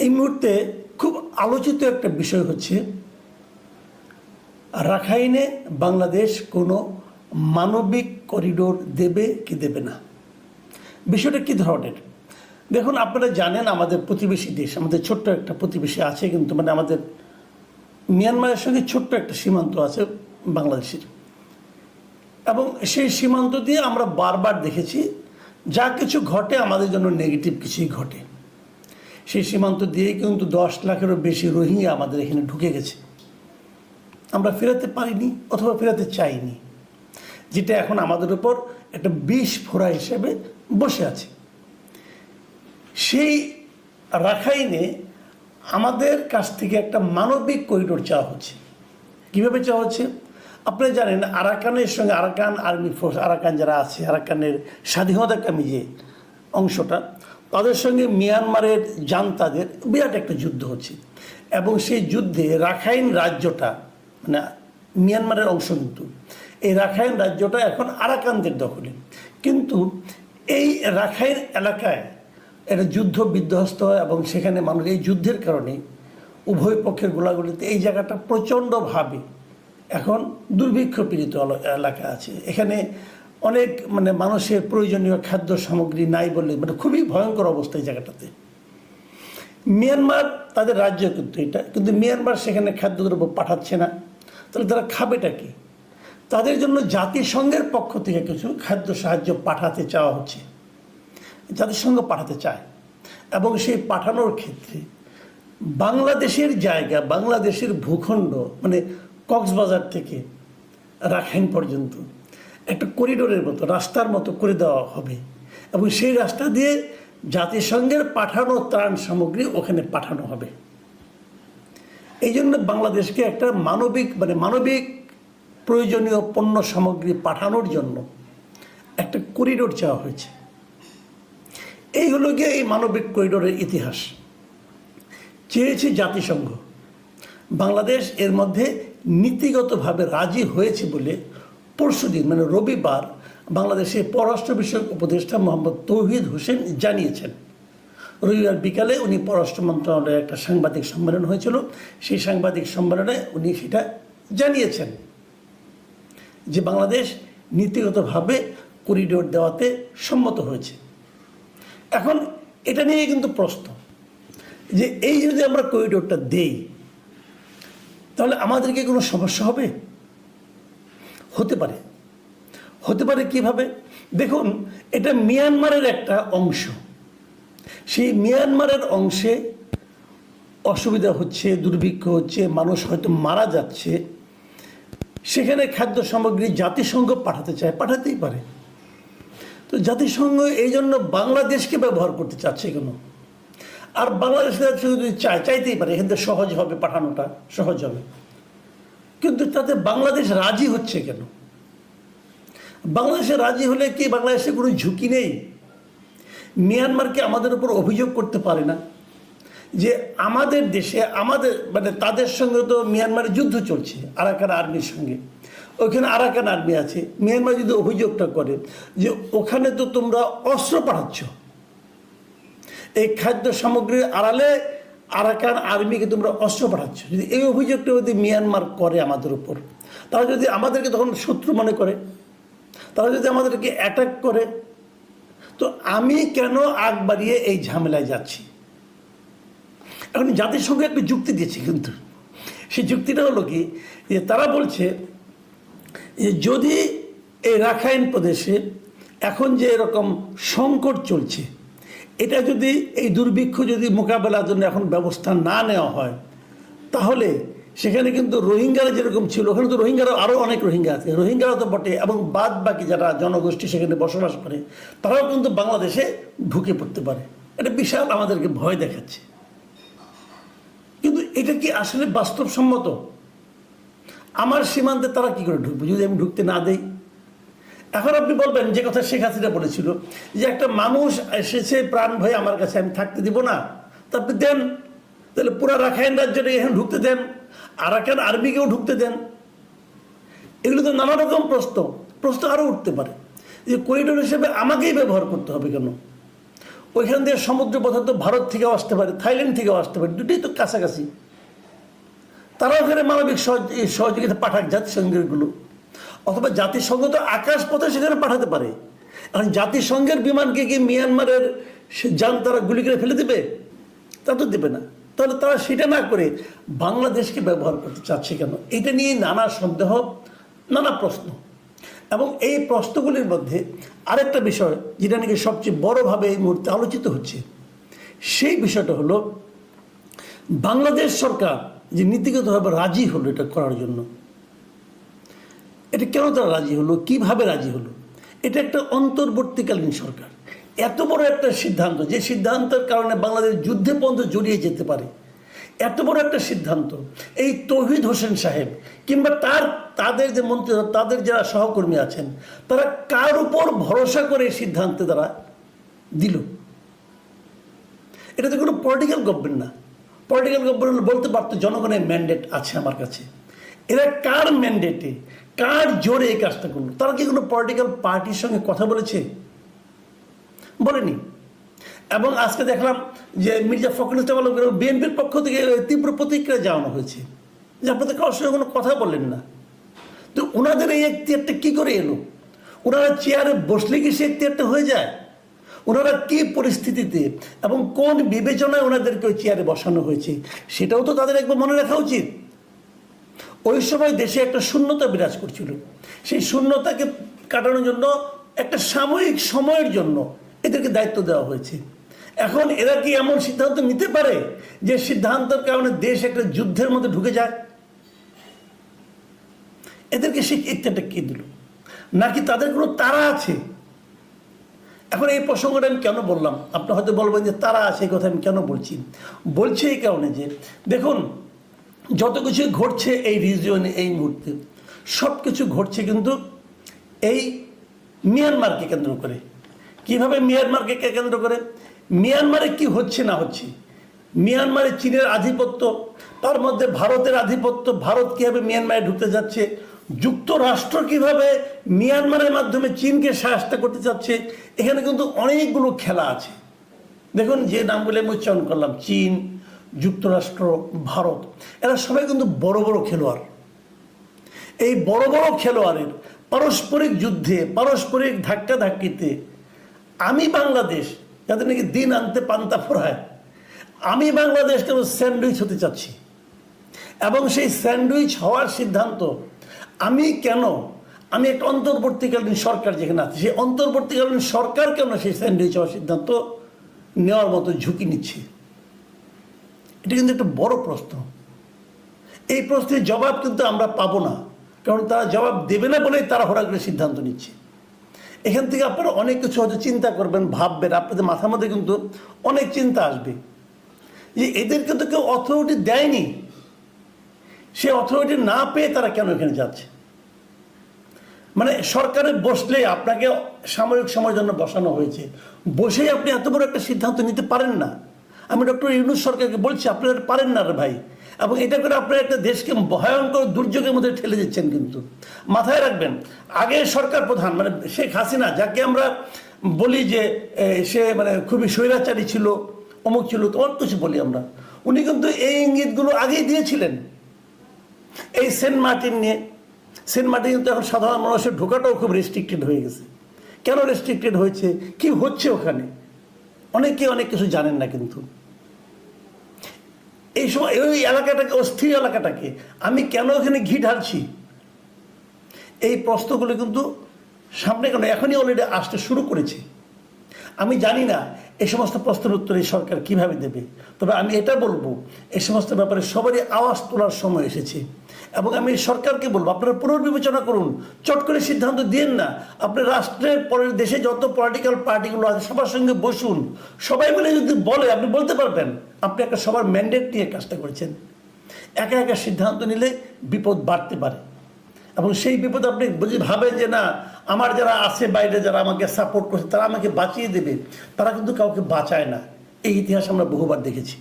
এই মুহূর্তে খুব আলোচিত একটা বিষয় হচ্ছে রাখাইনে বাংলাদেশ কোনো মানবিক করিডোর দেবে কি দেবে না। বিষয়টা কী ধরনের? দেখুন, আপনারা জানেন আমাদের প্রতিবেশী দেশ, আমাদের ছোট্ট একটা প্রতিবেশী আছে, কিন্তু মানে আমাদের মিয়ানমারের সঙ্গে ছোট্ট একটা সীমান্ত আছে বাংলাদেশের, এবং সেই সীমান্ত দিয়ে আমরা বারবার দেখেছি যা কিছু ঘটে আমাদের জন্য নেগেটিভ কিছুই ঘটে। সেই সীমান্ত দিয়ে কিন্তু 10 লাখেরও বেশি রোহিঙ্গা আমাদের এখানে ঢুকে গেছে, আমরা ফেরাতে পারিনি অথবা ফেরাতে চাইনি, যেটা এখন আমাদের উপর একটা বিষ ফোড়া হিসেবে বসে আছে। সেই রাখাইনে আমাদের কাছ থেকে একটা মানবিক করিডোর চাওয়া হচ্ছে। কীভাবে চাওয়া হচ্ছে? আপনারা জানেন আরাকানের সঙ্গে আরাকান আর্মি ফোর্স, আরাকান যারা আছে, আরাকানের স্বাধীনতাকামী যে অংশটা, তাদের সঙ্গে মিয়ানমারের জান্তাদের বিরাট একটা যুদ্ধ হচ্ছে, এবং সেই যুদ্ধে রাখাইন রাজ্যটা মানে মিয়ানমারের অংশ, কিন্তু এই রাখাইন রাজ্যটা এখন আরাকানদের দখলে। কিন্তু এই রাখাইন এলাকায় একটা যুদ্ধ বিধ্বস্ত হয়, এবং সেখানে মানুষ এই যুদ্ধের কারণে উভয় পক্ষের গোলাগুলিতে এই জায়গাটা প্রচণ্ডভাবে এখন দুর্ভিক্ষ পীড়িত এলাকা আছে। এখানে অনেক মানে মানুষের প্রয়োজনীয় খাদ্য সামগ্রী নাই বললে মানে খুবই ভয়ঙ্কর অবস্থা এই জায়গাটাতে। মিয়ানমার তাদের রাজ্য কিন্তু মিয়ানমার সেখানে খাদ্যদ্রব্য পাঠাচ্ছে না, তাহলে তারা খাবেটা কি? তাদের জন্য জাতিসংঘের পক্ষ থেকে কিছু খাদ্য সাহায্য পাঠাতে চাওয়া হচ্ছে, জাতিসংঘ পাঠাতে চায়, এবং সেই পাঠানোর ক্ষেত্রে বাংলাদেশের জায়গা, বাংলাদেশের ভূখণ্ড মানে কক্সবাজার থেকে রাখাইন পর্যন্ত একটা করিডোরের মতো, রাস্তার মতো করে দেওয়া হবে, এবং সেই রাস্তা দিয়ে জাতিসংঘের পাঠানো ত্রাণ সামগ্রী ওখানে পাঠানো হবে। এই জন্য বাংলাদেশকে একটা মানবিক প্রয়োজনীয় পণ্য সামগ্রী পাঠানোর জন্য একটা করিডোর চাওয়া হয়েছে। এই হলো গিয়ে এই মানবিক করিডোরের ইতিহাস। চেয়েছে জাতিসংঘ, বাংলাদেশ এর মধ্যে নীতিগতভাবে রাজি হয়েছে বলে পরশুদিন মানে রবিবার বাংলাদেশের পররাষ্ট্র বিষয়ক উপদেষ্টা মোহাম্মদ তৌহিদ হোসেন জানিয়েছেন। রবিবার বিকালে উনি পররাষ্ট্র মন্ত্রণালয়ে একটা সাংবাদিক সম্মেলন হয়েছিল, সেই সাংবাদিক সম্মেলনে উনি সেটা জানিয়েছেন যে বাংলাদেশ নীতিগতভাবে করিডোর দেওয়াতে সম্মত হয়েছে। এখন এটা নিয়ে কিন্তু প্রশ্ন যে এই যদি আমরা করিডোরটা দেই তাহলে আমাদেরকে কোনো সমস্যা হবে? হতে পারে কিভাবে? দেখুন, এটা মিয়ানমারের একটা অংশ, সেই মিয়ানমারের অংশে অসুবিধা হচ্ছে, দুর্ভিক্ষ হচ্ছে, মানুষ হয়তো মারা যাচ্ছে, সেখানে খাদ্য সামগ্রী জাতিসংঘ পাঠাতে চায়, পাঠাতেই পারে। তো জাতিসংঘ এই জন্য বাংলাদেশকে ব্যবহার করতে চাচ্ছে কেন? আর বাংলাদেশের যদি চাইতেই পারে, এখান থেকে সহজ হবে, পাঠানোটা সহজ হবে, কিন্তু তাতে বাংলাদেশ রাজি হচ্ছে কেন? বাংলাদেশে রাজি হলে কি বাংলাদেশে কোনো ঝুঁকি নেই? মিয়ানমারকে আমাদের উপর অভিযোগ করতে পারে না যে আমাদের দেশে আমাদের মানে তাদের সঙ্গে তো মিয়ানমারের যুদ্ধ চলছে আরাকান আর্মির সঙ্গে, ওইখানে আরাকান আর্মি আছে। মিয়ানমার যদি অভিযোগটা করে যে ওখানে তো তোমরা অস্ত্র পাঠাচ্ছ, এই খাদ্য সামগ্রীর আড়ালে আরাকান আর্মিকে তোমরা অস্ত্র পাঠাচ্ছ, যদি এই অভিযোগটা যদি মিয়ানমার করে আমাদের উপর, তারা যদি আমাদেরকে তখন শত্রু মনে করে, তারা যদি আমাদেরকে অ্যাটাক করে, তো আমি কেন আগ বাড়িয়ে এই ঝামেলায় যাচ্ছি? এখন জাতিসংঘ একটা যুক্তি দিয়েছে, কিন্তু সেই যুক্তিটা হলো কি যে তারা বলছে যে যদি এই রাখাইন প্রদেশে এখন যে এরকম সংকট চলছে, এটা যদি এই দুর্ভিক্ষ যদি মোকাবেলার জন্য এখন ব্যবস্থা না নেওয়া হয়, তাহলে সেখানে কিন্তু রোহিঙ্গারা যেরকম ছিল, ওখানে তো রোহিঙ্গারা আরও অনেক রোহিঙ্গা আছে, রোহিঙ্গারা তো বটে, এবং বাদ বাকি যারা জনগোষ্ঠী সেখানে বসবাস করে তারাও কিন্তু বাংলাদেশে ঢুকে পড়তে পারে। এটা বিশাল আমাদেরকে ভয় দেখাচ্ছে, কিন্তু এটা কি আসলে বাস্তবসম্মত? আমার সীমান্তে তারা কি করে ঢুকবে যদি আমি ঢুকতে না দেই? এখন আপনি বলবেন যে কথা শেখ হাসিনা বলেছিল যে একটা মানুষ এসেছে প্রাণ ভয়ে আমার কাছে, আমি থাকতে দিব না, তা আপনি দেন, তাহলে পুরো রাখাইন রাজ্যটা এখানে ঢুকতে দেন, আরাকান আর্মিকেও ঢুকতে দেন। এগুলো তো নানা রকম প্রশ্ন আরও উঠতে পারে যে করিডোর হিসেবে আমাকেই ব্যবহার করতে হবে কেন? ওইখান দিয়ে সমুদ্র পথে তো ভারত থেকেও আসতে পারে, থাইল্যান্ড থেকেও আসতে পারে, দুটোই তো কাছাকাছি। তারাও ওখানে মানবিক সহযোগিতা পাঠাক জাতিসংঘেরগুলো, অথবা জাতিসংঘ তো আকাশ পথে সেখানে পাঠাতে পারে। এখন জাতিসংঘের বিমানকে কি মিয়ানমারের যান তারা গুলি করে ফেলে দেবে? তা তো দেবে না। তাহলে তারা সেটা না করে বাংলাদেশকে ব্যবহার করতে চাচ্ছে কেন? এটা নিয়ে নানা সন্দেহ, নানা প্রশ্ন। এবং এই প্রশ্নগুলির মধ্যে আরেকটা বিষয় যেটা নাকি সবচেয়ে বড়ভাবে এই মুহূর্তে আলোচিত হচ্ছে, সেই বিষয়টা হলো বাংলাদেশ সরকার যে নীতিগতভাবে রাজি হলো এটা করার জন্য। এটা কেন তারা রাজি হলো, কিভাবে রাজি হলো? এটা একটা অন্তর্বর্তীকালীন সরকার। এত বড় একটা সিদ্ধান্ত, যে সিদ্ধান্তের কারণে বাংলাদেশ যুদ্ধে পর্যন্ত জড়িয়ে যেতে পারে, এত বড় একটা সিদ্ধান্ত এই তৌহিদ হোসেন সাহেব কিংবা তাদের যে মন্ত্রী, তাদের যারা সহকর্মী আছেন, তারা কার উপর ভরসা করে এই সিদ্ধান্তে তারা দিল? এটা তো কোনো পলিটিক্যাল গভর্নমেন্ট না। পলিটিক্যাল গভর্নমেন্ট বলতে পারতো জনগণের ম্যান্ডেট আছে আমার কাছে। এরা কার ম্যান্ডেটে, কার জোরে এই কাজটা করলো? তারা কি কোনো পলিটিক্যাল পার্টির সঙ্গে কথা বলেছে? বলেনি। এবং আজকে দেখলাম যে মির্জা ফখরুল ইসলাম আলমগীর বিএনপির পক্ষ থেকে তীব্র প্রতিক্রিয়া জানানো হয়েছে যে আপনাদের কারোর সঙ্গে কোনো কথা বললেন না। তো ওনাদের এই এখতিয়ারটা কী করে এলো? ওনারা চেয়ারে বসলে কি সে এখতিয়ারটা হয়ে যায়? ওনারা কী পরিস্থিতিতে এবং কোন বিবেচনায় ওনাদেরকে ওই চেয়ারে বসানো হয়েছে সেটাও তো তাদের একবার মনে রাখা উচিত। ওই সময় দেশে একটা শূন্যতা বিরাজ করছিল। সেই শূন্যতাকে কাটানোর জন্য একটা সাময়িক সময়ের জন্য এদেরকে দায়িত্ব দেওয়া হয়েছে। এখন এরা কি এমন সিদ্ধান্ত নিতে পারে যে সিদ্ধান্তের কারণে দেশ একটা যুদ্ধের মধ্যে ঢুকে যায়? এদেরকে সেই ইচ্ছাটা কে দিল? নাকি তাদের কোনো তারা আছে? এখন এই প্রসঙ্গটা আমি কেন বললাম, আপনি হয়তো বলবেন যে তারা আছে, এই কথা আমি কেন বলছি এই কারণে যে দেখুন, যত কিছু ঘটছে এই রিজিয়নে এই মুহূর্তে, সব কিছু ঘটছে কিন্তু এই মিয়ানমারকে কেন্দ্র করে। কিভাবে মিয়ানমারকে কেন্দ্র করে? মিয়ানমারে কি হচ্ছে না হচ্ছে, মিয়ানমারে চীনের আধিপত্য, তার মধ্যে ভারতের আধিপত্য, ভারত কীভাবে মিয়ানমারে ঢুকতে যাচ্ছে, যুক্তরাষ্ট্র কিভাবে মিয়ানমারের মাধ্যমে চীনকে সহায়তা করতে চাচ্ছে, এখানে কিন্তু অনেকগুলো খেলা আছে। দেখুন, যে নামগুলো আমি উচ্চারণ করলাম, চীন, যুক্তরাষ্ট্র, ভারত, এরা সবাই কিন্তু বড় বড় খেলোয়াড়। এই বড় বড় খেলোয়াড়ের পারস্পরিক যুদ্ধে, পারস্পরিক ধাক্কাধাক্কিতে আমি বাংলাদেশ, যাদের নাকি দিন আনতে পান্তা ফোরায়, আমি বাংলাদেশ কেন স্যান্ডউইচ হতে চাচ্ছি। এবং সেই স্যান্ডউইচ হওয়ার সিদ্ধান্ত আমি একটা অন্তর্বর্তীকালীন সরকার যেখানে আছে, সেই অন্তর্বর্তীকালীন সরকার কেন সেই স্যান্ডউইচ হওয়ার সিদ্ধান্ত নেওয়ার মতো ঝুঁকি নিচ্ছে? এটা কিন্তু একটা বড় প্রশ্ন। এই প্রশ্নের জবাব কিন্তু আমরা পাবো না, কারণ তারা জবাব দেবে না বলেই তারা হঠাৎ সিদ্ধান্ত নিচ্ছে। এখান থেকে আপনারা অনেক কিছু হয়তো চিন্তা করবেন, ভাববেন, আপনাদের মাথার মধ্যে কিন্তু অনেক চিন্তা আসবে যে এদেরকে তো কেউ অথরিটি দেয়নি, সে অথরিটি না পেয়ে তারা কেন এখানে যাচ্ছে? মানে সরকারে বসলে আপনাকে সাময়িক সময়ের জন্য বসানো হয়েছে, বসেই আপনি এত বড় একটা সিদ্ধান্ত নিতে পারেন না। আমি ডক্টর ইউনূস সরকারকে বলছি, আপনারা পারেন না রে ভাই। এবং এটা করে আপনারা একটা দেশকে ভয়ঙ্কর দুর্যোগের মধ্যে ঠেলে দিচ্ছেন। কিন্তু মাথায় রাখবেন, আগে সরকার প্রধান মানে শেখ হাসিনা, যাকে আমরা বলি যে সে মানে খুবই স্বৈরাচারী ছিল, অমুক ছিল, তো অনেক কিছু বলি আমরা, উনি কিন্তু এই ইঙ্গিতগুলো আগেই দিয়েছিলেন। এই সেন্ট মার্টিন নিয়ে, সেন্ট মার্টিন কিন্তু এখন সাধারণ মানুষের ঢোকাটাও খুব রেস্ট্রিক্টেড হয়ে গেছে। কেন রেস্ট্রিক্টেড হয়েছে, কি হচ্ছে ওখানে, অনেকে অনেক কিছু জানেন না। কিন্তু এই সময় ওই এলাকাটাকে, অস্থির এলাকাটাকে আমি কেন ওখানে ঘি ঢালছি, এই প্রশ্নগুলো কিন্তু সামনে কেন এখনই অলরেডি আসতে শুরু করেছে। আমি জানি না এই সমস্ত প্রশ্নের উত্তর এই সরকার কীভাবে দেবে, তবে আমি এটা বলবো এই সমস্ত ব্যাপারে সবারই আওয়াজ তোলার সময় এসেছে। এবং আমি সরকারকে বলবো, আপনারা পুনর্বিবেচনা করুন, চট করে সিদ্ধান্ত দিন না। আপনি রাষ্ট্রের পরের দেশে যত পলিটিক্যাল পার্টিগুলো আছে সবার সঙ্গে বসুন, সবাই মিলে যদি বলে, আপনি বলতে পারবেন আপনি একটা সবার ম্যান্ডেট নিয়ে কাজটা করেছেন। একা একা সিদ্ধান্ত নিলে বিপদ বাড়তে পারে, এবং সেই বিপদ আপনি বুঝে ভাবেন যে না, আমার যারা আছে বাইরে, যারা আমাকে সাপোর্ট করছে, তারা আমাকে বাঁচিয়ে দেবে, তারা কিন্তু কাউকে বাঁচায় না। এই ইতিহাস আমরা বহুবার দেখেছি।